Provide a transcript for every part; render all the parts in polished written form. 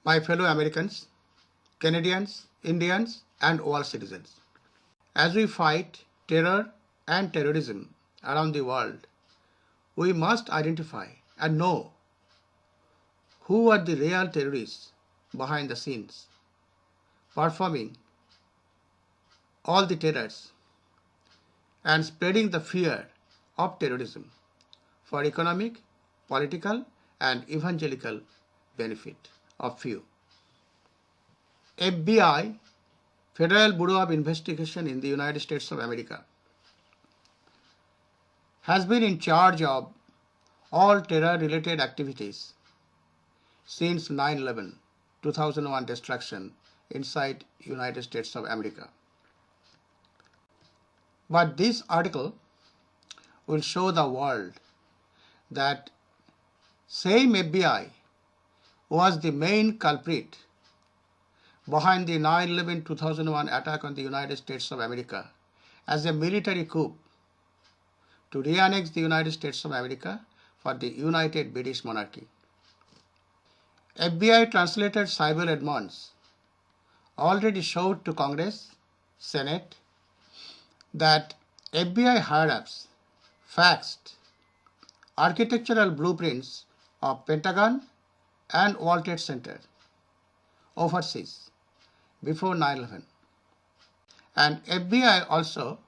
My fellow Americans, Canadians, Indians, and world citizens, as we fight terror and terrorism around the world, we must identify and know who are the real terrorists behind the scenes, performing all the terrors and spreading the fear of terrorism for economic, political, and evangelical benefit of few. FBI, Federal Bureau of Investigation in the United States of America, has been in charge of all terror-related activities since 9/11, 2001 destruction inside United States of America. But this article will show the world that same FBI was the main culprit behind the 9/11 2001 attack on the United States of America as a military coup to re-annex the United States of America for the United British Monarchy. FBI Translator Sybil Edmonds already showed to Congress, Senate, that FBI higher-ups faxed architectural blueprints of Pentagon and World Trade Center overseas before 9/11. And FBI also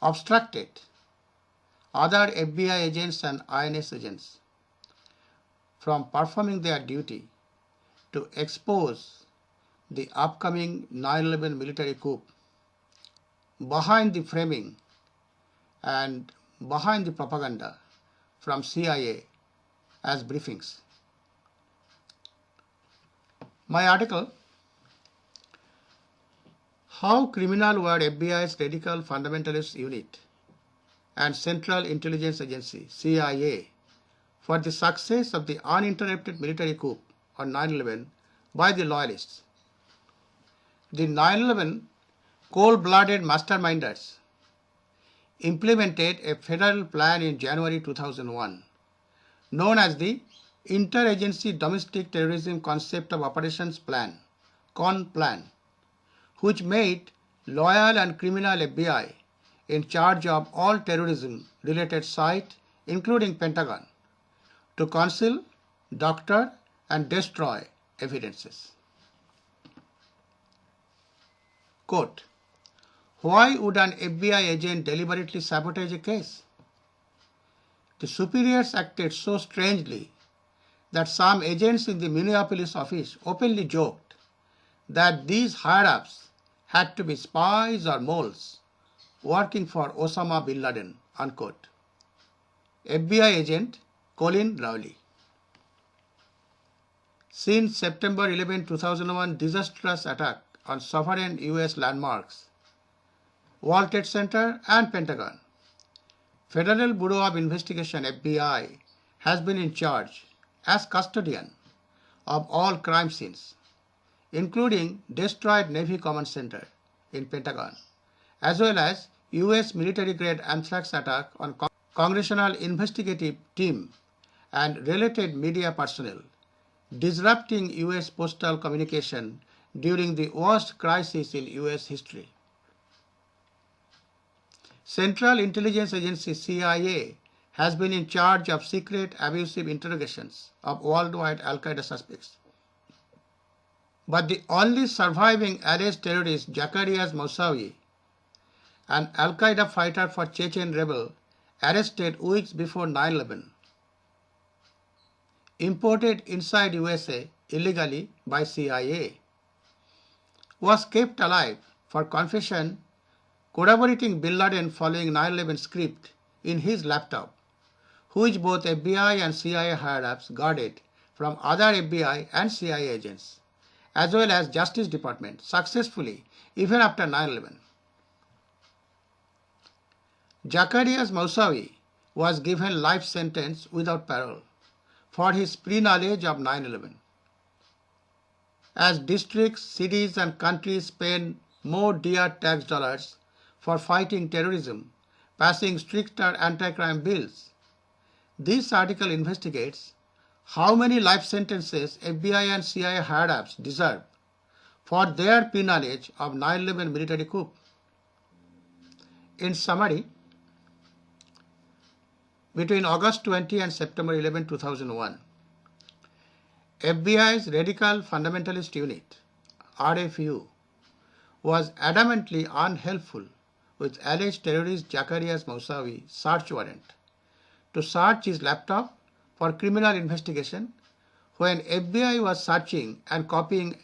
obstructed other FBI agents and INS agents from performing their duty to expose the upcoming 9/11 military coup behind the framing and behind the propaganda from CIA as briefings. My article, How Criminal Were FBI's Radical Fundamentalist Unit and Central Intelligence Agency, CIA, for the success of the uninterrupted military coup on 9/11 by the Loyalists. The 9/11 cold-blooded masterminders implemented a federal plan in January 2001, known as the Interagency Domestic Terrorism Concept of Operations Plan, CON Plan, which made loyal and criminal FBI in charge of all terrorism-related sites, including Pentagon, to conceal, doctor, and destroy evidences. Quote, why would an FBI agent deliberately sabotage a case? The superiors acted so strangely that some agents in the Minneapolis office openly joked that these higher-ups had to be spies or moles working for Osama bin Laden, unquote. FBI agent Colin Rowley. Since September 11, 2001 disastrous attack on sovereign US landmarks, World Trade Center and Pentagon, Federal Bureau of Investigation FBI has been in charge as custodian of all crime scenes, including destroyed Navy Command Center in Pentagon, as well as US military-grade anthrax attack on Congressional Investigative Team and related media personnel, disrupting US postal communication during the worst crisis in US history. Central Intelligence Agency CIA has been in charge of secret abusive interrogations of worldwide Al-Qaeda suspects. But the only surviving alleged terrorist, Zacarias Moussaoui, an Al-Qaeda fighter for Chechen rebel arrested weeks before 9/11, imported inside USA illegally by CIA, was kept alive for confession corroborating bin Laden following 9/11 script in his laptop, which both FBI and CIA higher-ups guarded from other FBI and CIA agents, as well as Justice Department, successfully even after 9/11. Zacarias Moussaoui was given life sentence without parole for his pre-knowledge of 9/11. As districts, cities, and countries spend more dear tax dollars for fighting terrorism, passing stricter anti-crime bills, this article investigates how many life sentences FBI and CIA higher-ups deserve for their pre-knowledge of 9/11 military coup. In summary, between August 20 and September 11, 2001, FBI's Radical Fundamentalist Unit, RFU, was adamantly unhelpful with alleged terrorist Zacarias Moussaoui search warrant to search his laptop for criminal investigation when FBI was searching and copying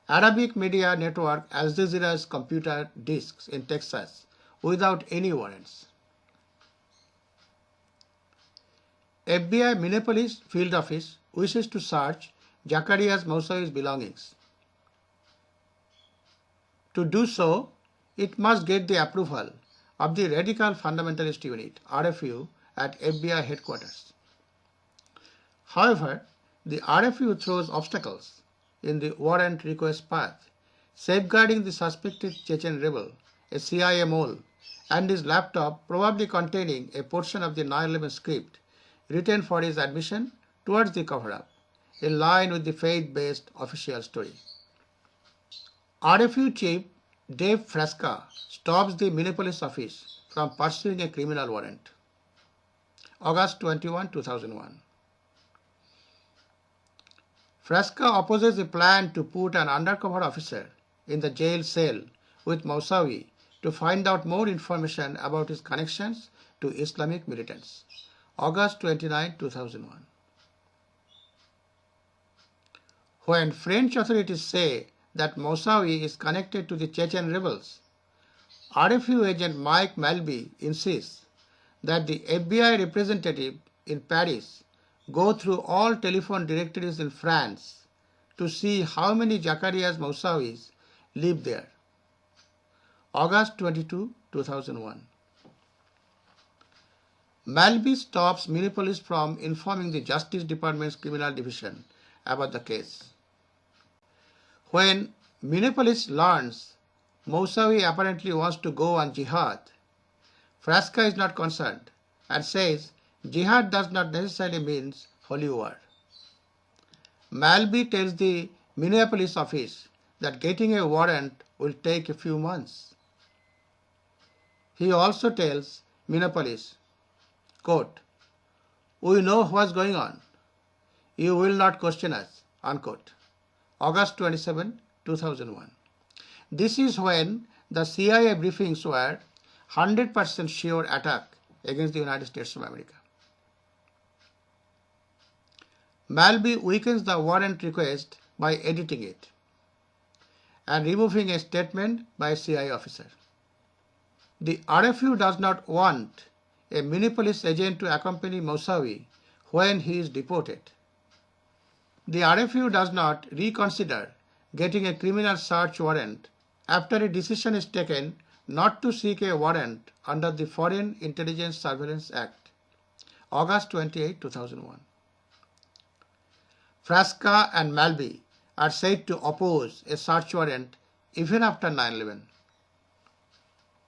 Arabic media network Al Jazeera's computer disks in Texas without any warrants. FBI Minneapolis Field Office wishes to search Zacarias Moussaoui's belongings. To do so, it must get the approval of the Radical Fundamentalist Unit, RFU, at FBI headquarters. However, the RFU throws obstacles in the warrant request path, safeguarding the suspected Chechen rebel, a CIA mole, and his laptop probably containing a portion of the 9/11 script written for his admission towards the cover-up, in line with the faith-based official story. RFU chief Dave Frasca stops the Minneapolis office from pursuing a criminal warrant. August 21, 2001. Frasca opposes a plan to put an undercover officer in the jail cell with Moussaoui to find out more information about his connections to Islamic militants. August 29, 2001. When French authorities say that Moussaoui is connected to the Chechen rebels, RFU agent Mike Malby insists that the FBI representative in Paris go through all telephone directories in France to see how many Zacarias Moussaouis live there. August 22, 2001. Malby stops Minneapolis from informing the Justice Department's Criminal Division about the case. When Minneapolis learns Moussaoui apparently wants to go on jihad, Frasca is not concerned and says jihad does not necessarily mean holy war. Malby tells the Minneapolis office that getting a warrant will take a few months. He also tells Minneapolis, quote, "We know what's going on. You will not question us," unquote. August 27, 2001. This is when the CIA briefings were 100% sure attack against the United States of America. Malby weakens the warrant request by editing it and removing a statement by a CIA officer. The RFU does not want a Minneapolis agent to accompany Moussaoui when he is deported. The RFU does not reconsider getting a criminal search warrant after a decision is taken not to seek a warrant under the Foreign Intelligence Surveillance Act, August 28, 2001. Frasca and Malby are said to oppose a search warrant even after 9/11.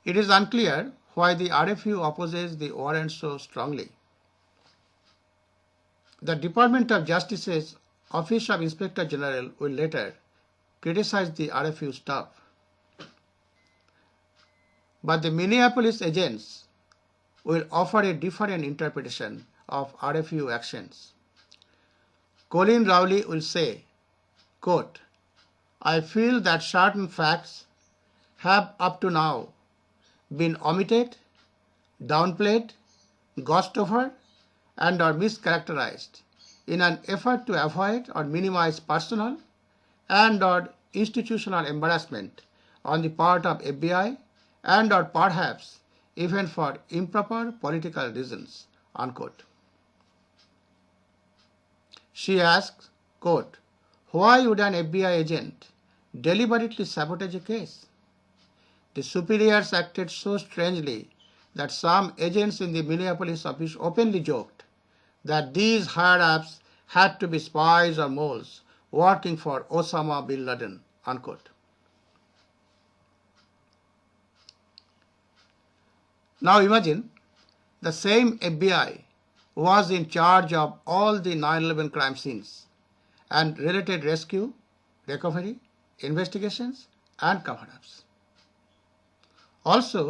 It is unclear why the RFU opposes the warrant so strongly. The Department of Justice's Office of Inspector General will later criticize the RFU staff. But the Minneapolis agents will offer a different interpretation of RFU actions. Colin Rowley will say, quote, "I feel that certain facts have up to now been omitted, downplayed, glossed over, and or mischaracterized in an effort to avoid or minimize personal and or institutional embarrassment on the part of FBI and or perhaps even for improper political reasons," unquote. She asks, quote, "Why would an FBI agent deliberately sabotage a case? The superiors acted so strangely that some agents in the Minneapolis office openly joked that these higher-ups had to be spies or moles working for Osama bin Laden," unquote. Now imagine the same FBI was in charge of all the 9/11 crime scenes and related rescue, recovery, investigations, and cover-ups. Also,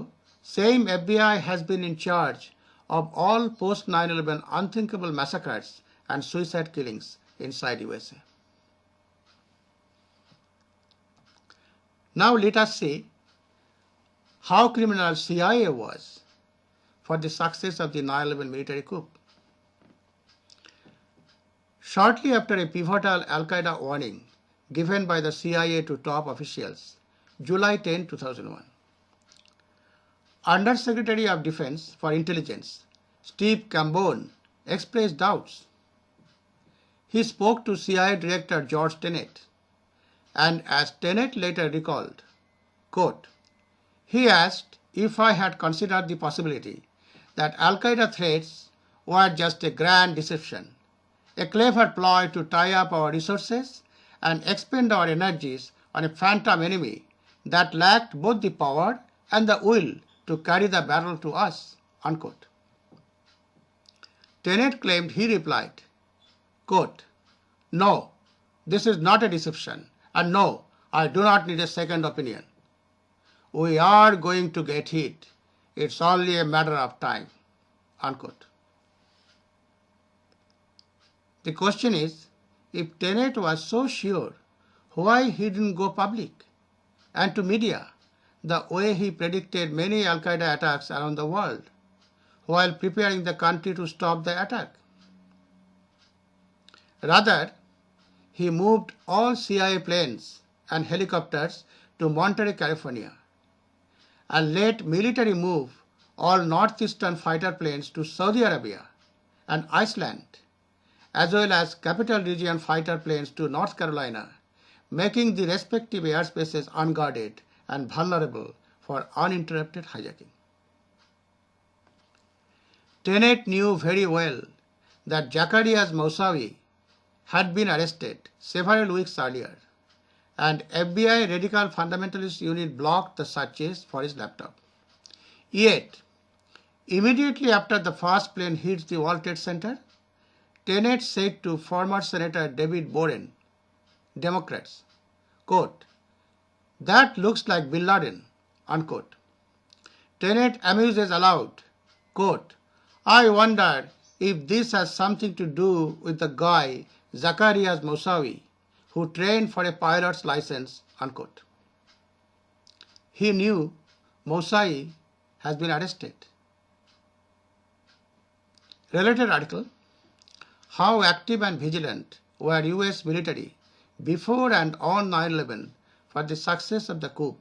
same FBI has been in charge of all post-9/11 unthinkable massacres and suicide killings inside USA. Now let us see how criminal CIA was for the success of the 9/11 military coup. Shortly after a pivotal Al-Qaeda warning given by the CIA to top officials, July 10, 2001, Undersecretary of Defense for Intelligence Steve Cambone expressed doubts. He spoke to CIA Director George Tenet, and as Tenet later recalled, quote, he asked if I had considered the possibility that Al-Qaeda threats were just a grand deception, a clever ploy to tie up our resources and expend our energies on a phantom enemy that lacked both the power and the will to carry the battle to us, unquote. Tenet claimed he replied, quote, no, this is not a deception, and no, I do not need a second opinion. We are going to get hit. It's only a matter of time, unquote. The question is, if Tenet was so sure, why he didn't go public and to media the way he predicted many Al-Qaeda attacks around the world while preparing the country to stop the attack? Rather, he moved all CIA planes and helicopters to Monterey, California, and let military move all northeastern fighter planes to Saudi Arabia and Iceland, as well as capital region fighter planes to North Carolina, making the respective airspaces unguarded and vulnerable for uninterrupted hijacking. Tenet knew very well that Zacarias Moussaoui had been arrested several weeks earlier, and FBI Radical Fundamentalist Unit blocked the searches for his laptop. Yet, immediately after the first plane hits the World Trade Center, Tenet said to former Senator David Boren, Democrats, quote, that looks like Bin Laden, unquote. Tenet amuses aloud, quote, I wonder if this has something to do with the guy Zacarias Moussaoui, who trained for a pilot's license, unquote. He knew Moussaoui has been arrested. Related article, how active and vigilant were US military before and on 9/11 for the success of the coup,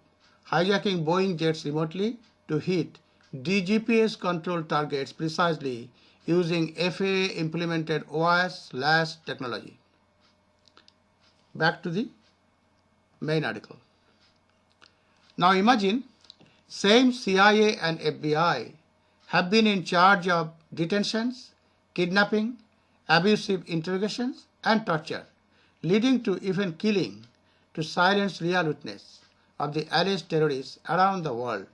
hijacking Boeing jets remotely to hit DGPS controlled targets precisely using FAA implemented OAS/LAS technology. Back to the main article. Now imagine same CIA and FBI have been in charge of detentions, kidnapping, abusive interrogations, and torture, leading to even killing to silence real witness of the alleged terrorists around the world,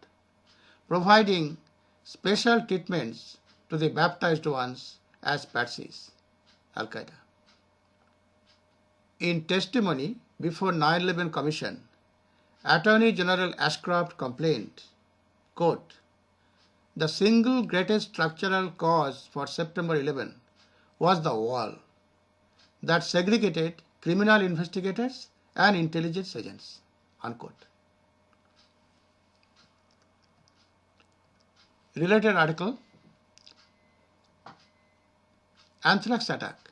providing special treatments to the baptized ones as patsies, Al-Qaeda. In testimony before 9/11 Commission, Attorney General Ashcroft complained, quote, the single greatest structural cause for September 11 was the wall that segregated criminal investigators and intelligence agents, unquote. Related article, Anthrax attack.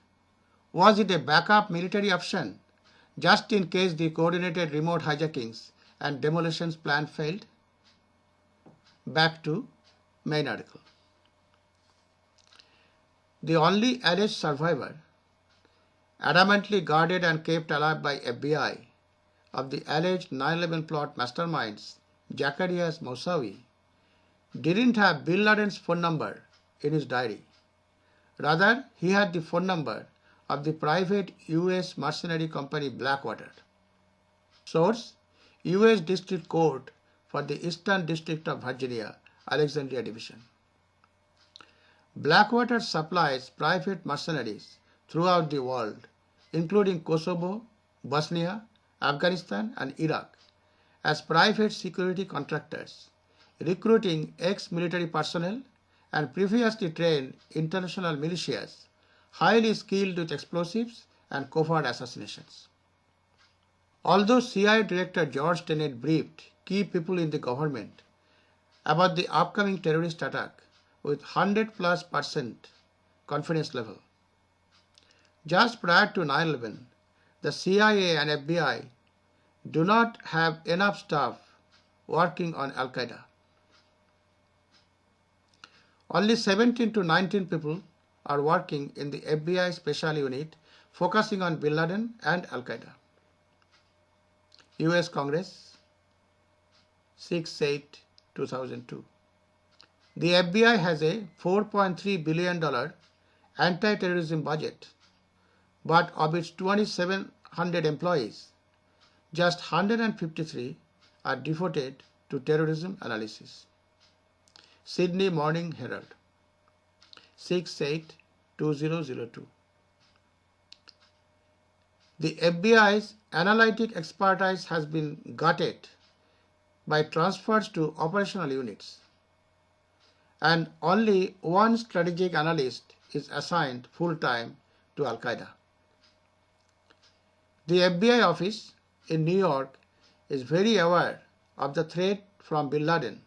Was it a backup military option just in case the coordinated remote hijackings and demolitions plan failed? Back to main article. The only alleged survivor, adamantly guarded and kept alive by FBI, of the alleged 9/11 plot masterminds, Zacarias Moussaoui, didn't have Bin Laden's phone number in his diary. Rather, he had the phone number of the private US mercenary company Blackwater. Source, US District Court for the Eastern District of Virginia, Alexandria Division. Blackwater supplies private mercenaries throughout the world, including Kosovo, Bosnia, Afghanistan, and Iraq, as private security contractors, recruiting ex-military personnel and previously trained international militias, highly skilled with explosives and covert assassinations. Although CIA Director George Tenet briefed key people in the government about the upcoming terrorist attack with 100+% confidence level, just prior to 9/11, the CIA and FBI do not have enough staff working on Al-Qaeda. Only 17 to 19 people are working in the FBI special unit focusing on Bin Laden and Al-Qaeda. US Congress, 6/8/2002. The FBI has a $4.3 billion anti-terrorism budget, but of its 2,700 employees, just 153 are devoted to terrorism analysis. Sydney Morning Herald, 6/8/2002. The FBI's analytic expertise has been gutted by transfers to operational units, and only one strategic analyst is assigned full-time to Al-Qaeda. The FBI office in New York is very aware of the threat from Bin Laden,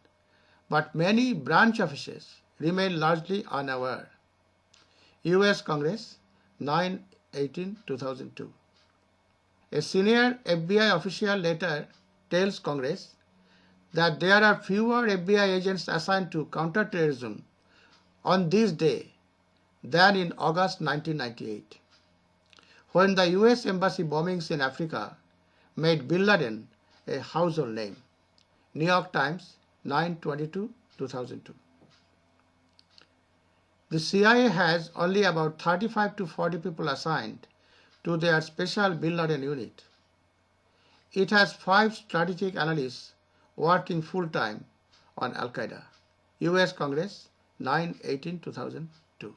but many branch offices remain largely unaware. US Congress, 9/18/2002. A senior FBI official later tells Congress that there are fewer FBI agents assigned to counterterrorism on this day than in August 1998, when the US Embassy bombings in Africa made Bin Laden a household name. New York Times, 9/22/2002. The CIA has only about 35 to 40 people assigned to their special Bin Laden unit. It has 5 strategic analysts working full-time on Al-Qaeda. US Congress, 9/18/2002.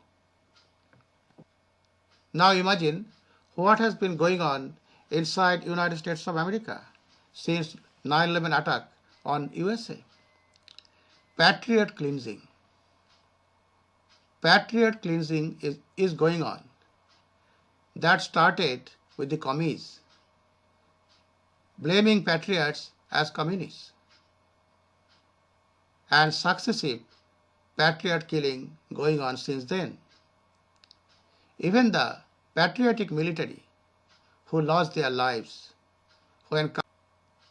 Now imagine what has been going on inside United States of America since 9/11 attack on USA. Patriot cleansing. Patriot cleansing is going on. That started with the commies, blaming patriots as communists, and successive patriot killing going on since then. Even the patriotic military who lost their lives when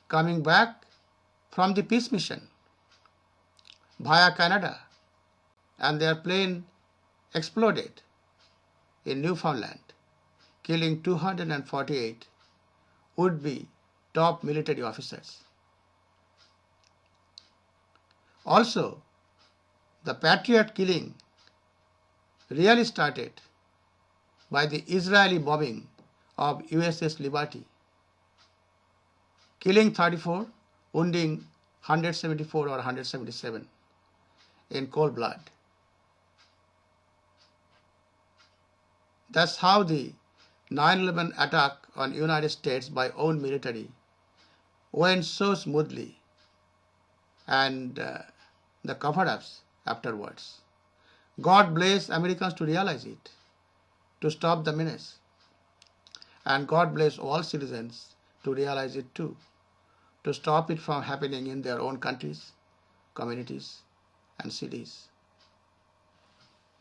coming back from the peace mission via Canada, and their plane exploded in Newfoundland, killing 248 would-be top military officers. Also, the patriot killing really started by the Israeli bombing of USS Liberty, killing 34, wounding 174 or 177 in cold blood. That's how the 9/11 attack on United States by own military went so smoothly, and the cover-ups afterwards. God bless Americans to realize it, to stop the menace, and God bless all citizens to realize it too, to stop it from happening in their own countries, communities, and cities.